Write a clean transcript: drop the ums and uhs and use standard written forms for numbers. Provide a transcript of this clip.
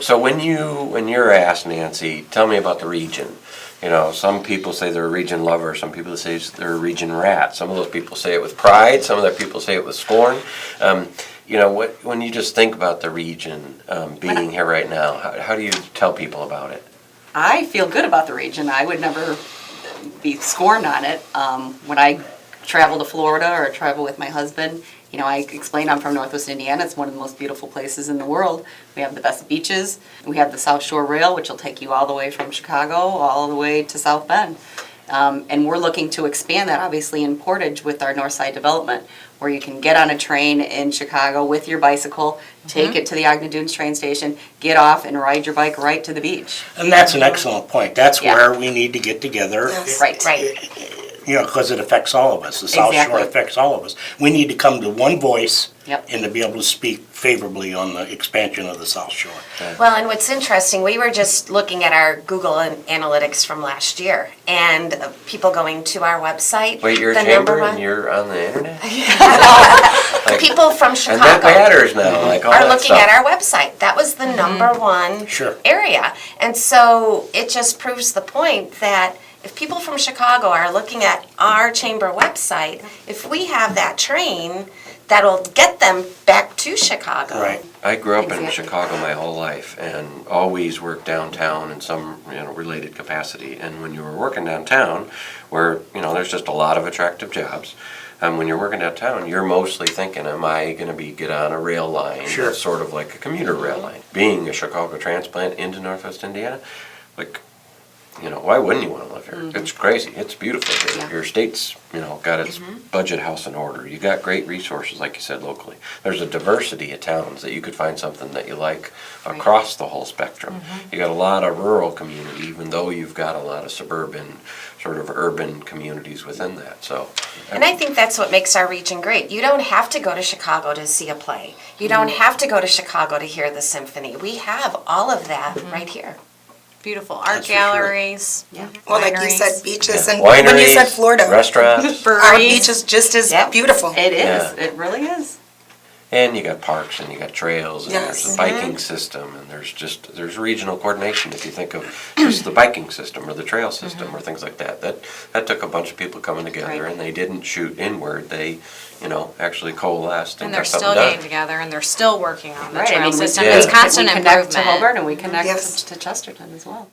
So when you're asked, Nancy, tell me about the region. You know, some people say they're a region lover, some people say they're a region rat. Some of those people say it with pride, some of their people say it with scorn. You know, when you just think about the region being here right now, how do you tell people about it? I feel good about the region. I would never be scorned on it. When I travel to Florida or travel with my husband, you know, I explain I'm from Northwest Indiana. It's one of the most beautiful places in the world. We have the best beaches. We have the South Shore Rail, which will take you all the way from Chicago all the way to South Bend. And we're looking to expand that, obviously, in Portage with our North Side development, where you can get on a train in Chicago with your bicycle, take it to the Ogden Dunes train station, get off and ride your bike right to the beach. And that's an excellent point. That's Yeah. where we need to get together. Right. You know, because it affects all of us. The South Shore Exactly. affects all of us. We need to come to one voice Yep. and to be able to speak favorably on the expansion of the South Shore. Well, and what's interesting, we were just looking at our Google Analytics from last year, and people going to our website. Wait, you're a the chamber number and you're on the internet? Like, people from And Chicago that matters now, like all are that looking stuff. at our website. That was the number one Sure. area. And so it just proves the point that if people from Chicago are looking at our chamber website, if we have that train, that'll get them back to Chicago. Right. I grew up in Exactly. Chicago my whole life and always worked downtown in some, related capacity. And when you were working downtown, where, there's just a lot of attractive jobs, when you're working downtown, you're mostly thinking, am I going to get on a rail line? Sure. That's sort of like a commuter rail line. Being a Chicago transplant into Northwest Indiana, why wouldn't you want to live here? It's crazy. It's beautiful here. Yeah. Your state's, got its budget house in order. You got great resources, like you said, locally. There's a diversity of towns that you could find something that you like across the whole spectrum. You got a lot of rural community, even though you've got a lot of suburban, sort of urban communities within that. So, And I think that's what makes our region great. You don't have to go to Chicago to see a play. You don't have to go to Chicago to hear the symphony. We have all all of that right here. Beautiful art That's for sure. galleries. Yeah. Well, like you wineries. said, beaches, and wineries, when you said Florida, restaurants, our beach is just as Yep. beautiful. It is. Yeah. It really is. and you got parks and you got trails and Yes. there's a biking system and there's regional coordination. If you think of just the biking system or the trail system or things like that, that took a bunch of people coming together Right. and they didn't shoot inward. They, actually coalesced and, And they're got still something getting done. together and they're still working on the Right. I trail mean, system. Yeah. It's constant we connect to improvement. Holborn and we connect Yes. to Chesterton as well.